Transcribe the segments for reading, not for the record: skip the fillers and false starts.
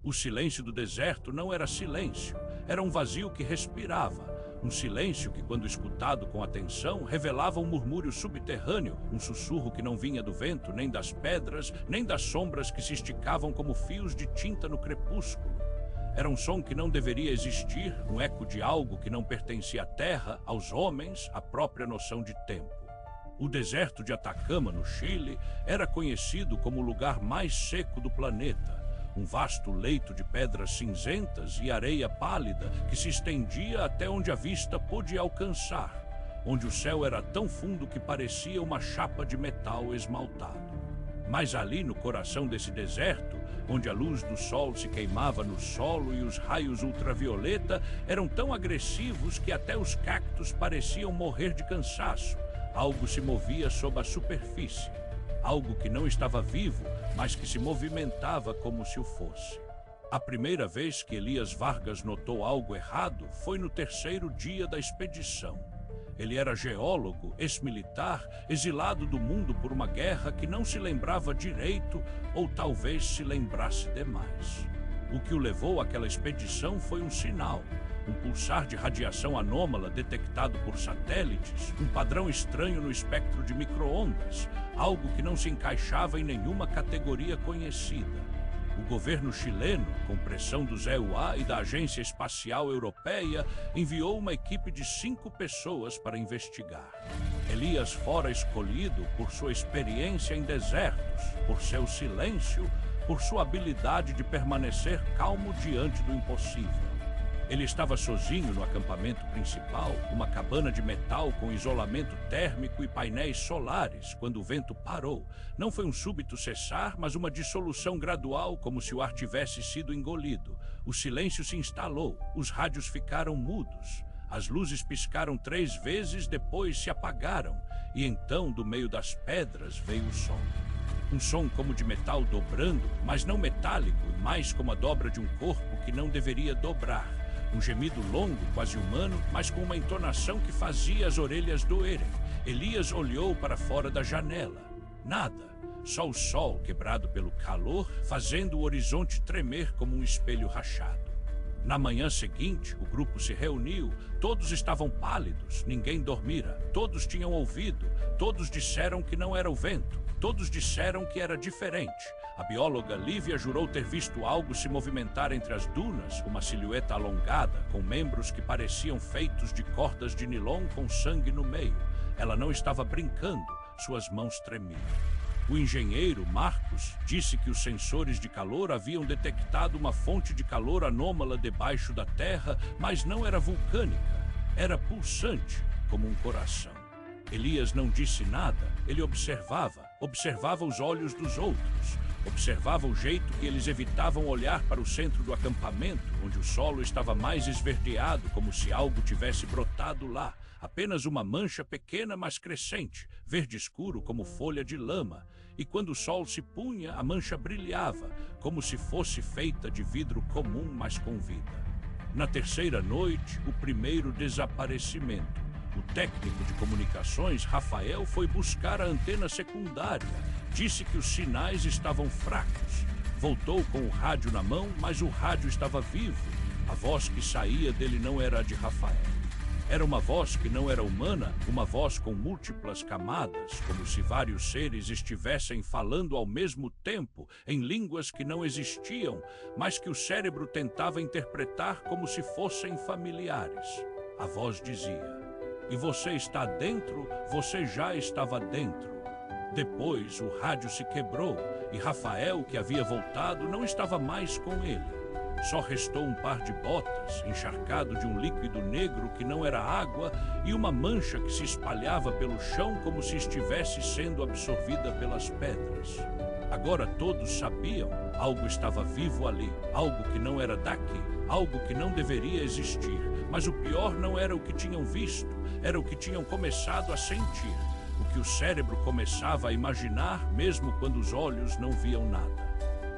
O silêncio do deserto não era silêncio, era um vazio que respirava. Um silêncio que, quando escutado com atenção, revelava um murmúrio subterrâneo, um sussurro que não vinha do vento, nem das pedras, nem das sombras que se esticavam como fios de tinta no crepúsculo. Era um som que não deveria existir, um eco de algo que não pertencia à terra, aos homens, à própria noção de tempo. O deserto de Atacama, no Chile, era conhecido como o lugar mais seco do planeta. Um vasto leito de pedras cinzentas e areia pálida que se estendia até onde a vista pôde alcançar, onde o céu era tão fundo que parecia uma chapa de metal esmaltado. Mas ali no coração desse deserto, onde a luz do sol se queimava no solo e os raios ultravioleta eram tão agressivos que até os cactos pareciam morrer de cansaço, algo se movia sob a superfície. Algo que não estava vivo, mas que se movimentava como se o fosse. A primeira vez que Elias Vargas notou algo errado foi no terceiro dia da expedição. Ele era geólogo, ex-militar, exilado do mundo por uma guerra que não se lembrava direito ou talvez se lembrasse demais. O que o levou àquela expedição foi um sinal. Um pulsar de radiação anômala detectado por satélites, um padrão estranho no espectro de micro-ondas, algo que não se encaixava em nenhuma categoria conhecida. O governo chileno, com pressão do ZEUA e da Agência Espacial Europeia, enviou uma equipe de 5 pessoas para investigar. Elias fora escolhido por sua experiência em desertos, por seu silêncio, por sua habilidade de permanecer calmo diante do impossível. Ele estava sozinho no acampamento principal, uma cabana de metal com isolamento térmico e painéis solares, quando o vento parou. Não foi um súbito cessar, mas uma dissolução gradual, como se o ar tivesse sido engolido. O silêncio se instalou, os rádios ficaram mudos. As luzes piscaram 3 vezes, depois se apagaram, e então, do meio das pedras, veio o som. Um som como de metal dobrando, mas não metálico, e mais como a dobra de um corpo que não deveria dobrar. Um gemido longo, quase humano, mas com uma entonação que fazia as orelhas doerem. Elias olhou para fora da janela. Nada. Só o sol, quebrado pelo calor, fazendo o horizonte tremer como um espelho rachado. Na manhã seguinte, o grupo se reuniu. Todos estavam pálidos, ninguém dormira. Todos tinham ouvido. Todos disseram que não era o vento. Todos disseram que era diferente. A bióloga Lívia jurou ter visto algo se movimentar entre as dunas, uma silhueta alongada, com membros que pareciam feitos de cordas de nilon com sangue no meio. Ela não estava brincando, suas mãos tremiam. O engenheiro Marcos disse que os sensores de calor haviam detectado uma fonte de calor anômala debaixo da terra, mas não era vulcânica, era pulsante, como um coração. Elias não disse nada, ele observava os olhos dos outros, observava o jeito que eles evitavam olhar para o centro do acampamento, onde o solo estava mais esverdeado, como se algo tivesse brotado lá. Apenas uma mancha pequena, mas crescente, verde escuro como folha de lama, e quando o sol se punha, a mancha brilhava, como se fosse feita de vidro comum, mas com vida. Na terceira noite, o primeiro desaparecimento. O técnico de comunicações, Rafael, foi buscar a antena secundária. Disse que os sinais estavam fracos. Voltou com o rádio na mão, mas o rádio estava vivo. A voz que saía dele não era a de Rafael. Era uma voz que não era humana, uma voz com múltiplas camadas, como se vários seres estivessem falando ao mesmo tempo, em línguas que não existiam, mas que o cérebro tentava interpretar como se fossem familiares. A voz dizia: "E você está dentro, você já estava dentro." Depois o rádio se quebrou e Rafael, que havia voltado, não estava mais com ele. Só restou um par de botas, encharcado de um líquido negro que não era água, e uma mancha que se espalhava pelo chão como se estivesse sendo absorvida pelas pedras. Agora todos sabiam, algo estava vivo ali, algo que não era daqui, algo que não deveria existir. Mas o pior não era o que tinham visto, era o que tinham começado a sentir, o que o cérebro começava a imaginar mesmo quando os olhos não viam nada.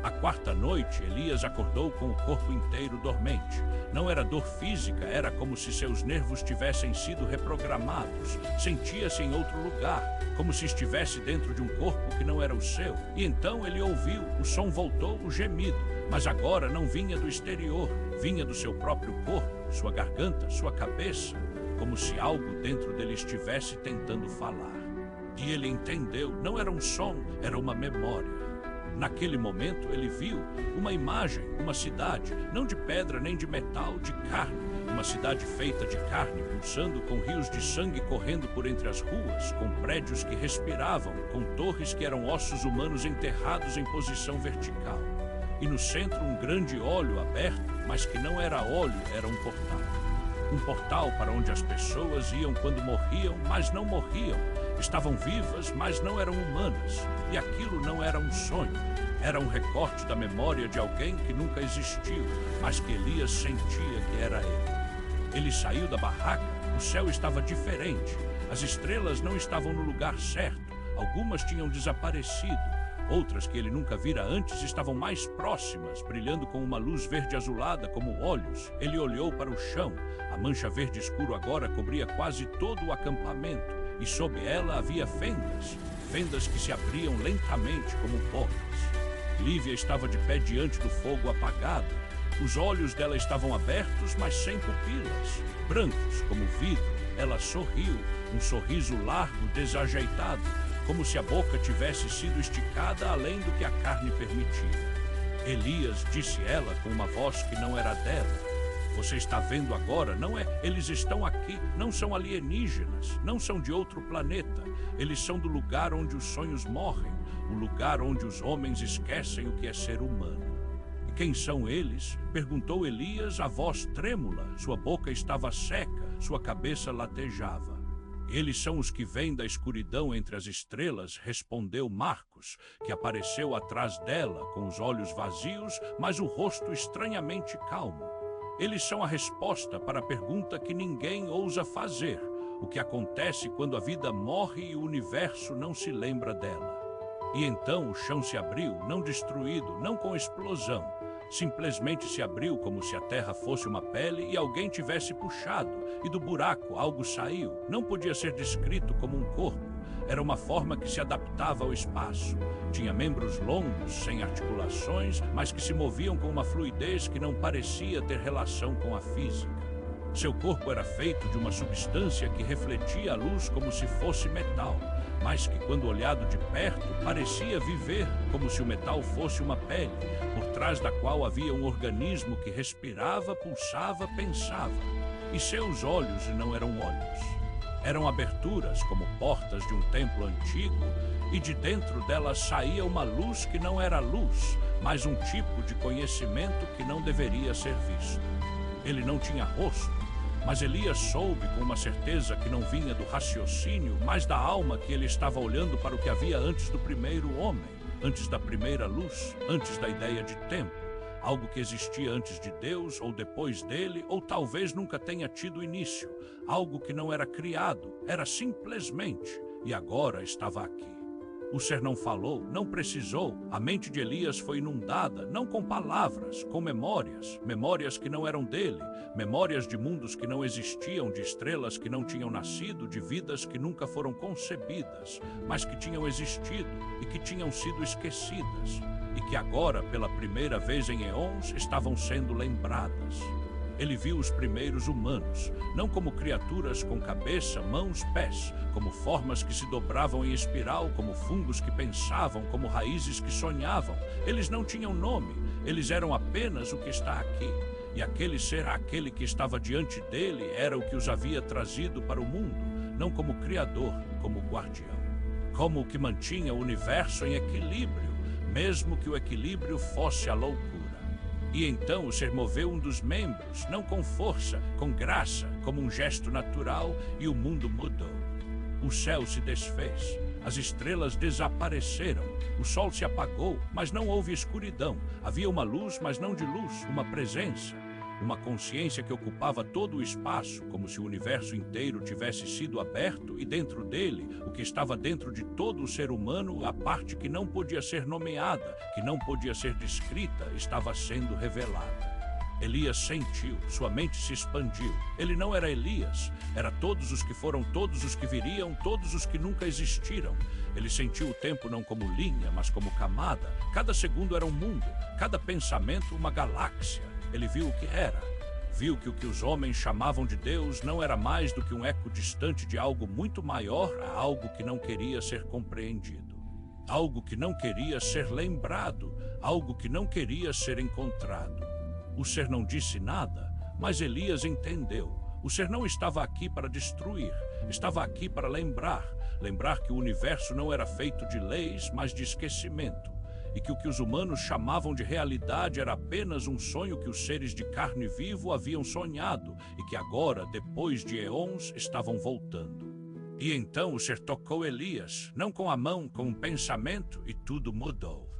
À quarta noite, Elias acordou com o corpo inteiro dormente. Não era dor física, era como se seus nervos tivessem sido reprogramados. Sentia-se em outro lugar, como se estivesse dentro de um corpo que não era o seu. E então ele ouviu, o som voltou, o gemido. Mas agora não vinha do exterior, vinha do seu próprio corpo, sua garganta, sua cabeça, como se algo dentro dele estivesse tentando falar. E ele entendeu, não era um som, era uma memória. Naquele momento ele viu uma imagem, uma cidade, não de pedra nem de metal, de carne. Uma cidade feita de carne, pulsando com rios de sangue correndo por entre as ruas, com prédios que respiravam, com torres que eram ossos humanos enterrados em posição vertical. E no centro um grande óleo aberto, mas que não era óleo, era um portal. Um portal para onde as pessoas iam quando morriam, mas não morriam. Estavam vivas, mas não eram humanas. E aquilo não era um sonho. Era um recorte da memória de alguém que nunca existiu, mas que Elias sentia que era ele. Ele saiu da barraca, o céu estava diferente. As estrelas não estavam no lugar certo. Algumas tinham desaparecido. Outras que ele nunca vira antes estavam mais próximas, brilhando com uma luz verde azulada como olhos. Ele olhou para o chão. A mancha verde escuro agora cobria quase todo o acampamento. E sob ela havia fendas, fendas que se abriam lentamente como portas. Lívia estava de pé diante do fogo apagado. Os olhos dela estavam abertos, mas sem pupilas. Brancos como vidro, ela sorriu, um sorriso largo, desajeitado, como se a boca tivesse sido esticada além do que a carne permitia. Elias disse ela com uma voz que não era dela. Você está vendo agora, não é? Eles estão aqui, não são alienígenas, não são de outro planeta. Eles são do lugar onde os sonhos morrem, o lugar onde os homens esquecem o que é ser humano. E quem são eles? Perguntou Elias, a voz trêmula. Sua boca estava seca, sua cabeça latejava. Eles são os que vêm da escuridão entre as estrelas, respondeu Marcos, que apareceu atrás dela, com os olhos vazios, mas o rosto estranhamente calmo. Eles são a resposta para a pergunta que ninguém ousa fazer: o que acontece quando a vida morre e o universo não se lembra dela? E então o chão se abriu, não destruído, não com explosão. Simplesmente se abriu como se a terra fosse uma pele e alguém tivesse puxado, e do buraco algo saiu. Não podia ser descrito como um corpo. Era uma forma que se adaptava ao espaço. Tinha membros longos, sem articulações, mas que se moviam com uma fluidez que não parecia ter relação com a física. Seu corpo era feito de uma substância que refletia a luz como se fosse metal, mas que, quando olhado de perto, parecia viver, como se o metal fosse uma pele, por trás da qual havia um organismo que respirava, pulsava, pensava. E seus olhos não eram olhos. Eram aberturas como portas de um templo antigo, e de dentro delas saía uma luz que não era luz, mas um tipo de conhecimento que não deveria ser visto. Ele não tinha rosto, mas Elias soube com uma certeza que não vinha do raciocínio, mas da alma, que ele estava olhando para o que havia antes do primeiro homem, antes da primeira luz, antes da ideia de tempo. Algo que existia antes de Deus, ou depois dele, ou talvez nunca tenha tido início. Algo que não era criado, era simplesmente, e agora estava aqui. O ser não falou, não precisou. A mente de Elias foi inundada, não com palavras, com memórias. Memórias que não eram dele, memórias de mundos que não existiam, de estrelas que não tinham nascido, de vidas que nunca foram concebidas, mas que tinham existido e que tinham sido esquecidas. E que agora, pela primeira vez em eons, estavam sendo lembradas. Ele viu os primeiros humanos, não como criaturas com cabeça, mãos, pés, como formas que se dobravam em espiral, como fungos que pensavam, como raízes que sonhavam. Eles não tinham nome, eles eram apenas o que está aqui. E aquele ser, aquele que estava diante dele, era o que os havia trazido para o mundo, não como criador, como guardião. Como o que mantinha o universo em equilíbrio, mesmo que o equilíbrio fosse a loucura. E então o ser moveu um dos membros, não com força, com graça, como um gesto natural, e o mundo mudou. O céu se desfez, as estrelas desapareceram, o sol se apagou, mas não houve escuridão. Havia uma luz, mas não de luz, uma presença. uma consciência que ocupava todo o espaço, como se o universo inteiro tivesse sido aberto e dentro dele, o que estava dentro de todo o ser humano, a parte que não podia ser nomeada, que não podia ser descrita, estava sendo revelada. Elias sentiu, sua mente se expandiu. Ele não era Elias, era todos os que foram, todos os que viriam, todos os que nunca existiram. Ele sentiu o tempo não como linha, mas como camada. Cada segundo era um mundo, cada pensamento uma galáxia. Ele viu o que era. Viu que o que os homens chamavam de Deus não era mais do que um eco distante de algo muito maior, a algo que não queria ser compreendido. Algo que não queria ser lembrado, algo que não queria ser encontrado. O ser não disse nada, mas Elias entendeu. O ser não estava aqui para destruir, estava aqui para lembrar. Lembrar que o universo não era feito de leis, mas de esquecimento. E que o que os humanos chamavam de realidade era apenas um sonho que os seres de carne vivo haviam sonhado e que agora, depois de eons, estavam voltando. E então o ser tocou Elias, não com a mão, com um pensamento, e tudo mudou.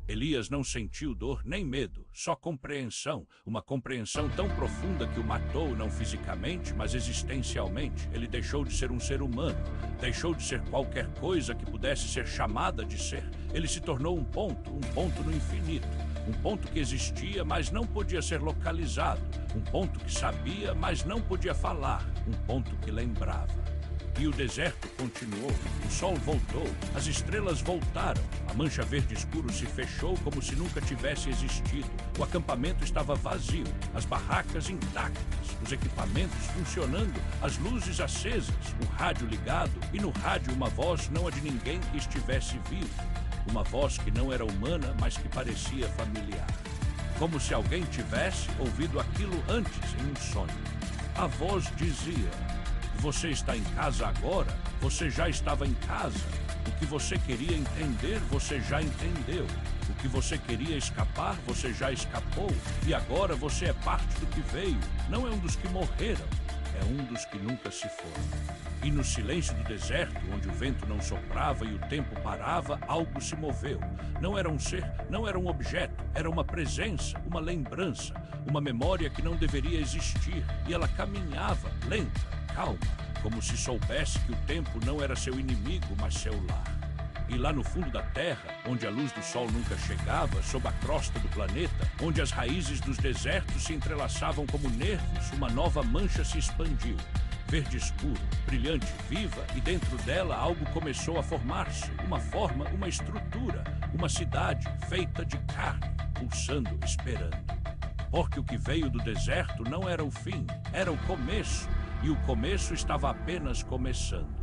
Elias não sentiu dor nem medo, só compreensão, uma compreensão tão profunda que o matou não fisicamente, mas existencialmente. Ele deixou de ser um ser humano, deixou de ser qualquer coisa que pudesse ser chamada de ser. Ele se tornou um ponto no infinito, um ponto que existia, mas não podia ser localizado, um ponto que sabia, mas não podia falar, um ponto que lembrava. E o deserto continuou, o sol voltou, as estrelas voltaram, a mancha verde escuro se fechou como se nunca tivesse existido, o acampamento estava vazio, as barracas intactas, os equipamentos funcionando, as luzes acesas, o rádio ligado e no rádio uma voz não a de ninguém que estivesse vivo, uma voz que não era humana, mas que parecia familiar. Como se alguém tivesse ouvido aquilo antes em um sonho. A voz dizia: você está em casa agora, você já estava em casa. O que você queria entender, você já entendeu. O que você queria escapar, você já escapou. E agora você é parte do que veio. Não é um dos que morreram, é um dos que nunca se foram. E no silêncio do deserto, onde o vento não soprava e o tempo parava, algo se moveu. Não era um ser, não era um objeto, era uma presença, uma lembrança, uma memória que não deveria existir. E ela caminhava, lenta, calma, como se soubesse que o tempo não era seu inimigo, mas seu lar. E lá no fundo da terra, onde a luz do sol nunca chegava, sob a crosta do planeta, onde as raízes dos desertos se entrelaçavam como nervos, uma nova mancha se expandiu. Verde escuro, brilhante, viva, e dentro dela algo começou a formar-se, uma forma, uma estrutura, uma cidade feita de carne, pulsando, esperando. Porque o que veio do deserto não era o fim, era o começo, e o começo estava apenas começando.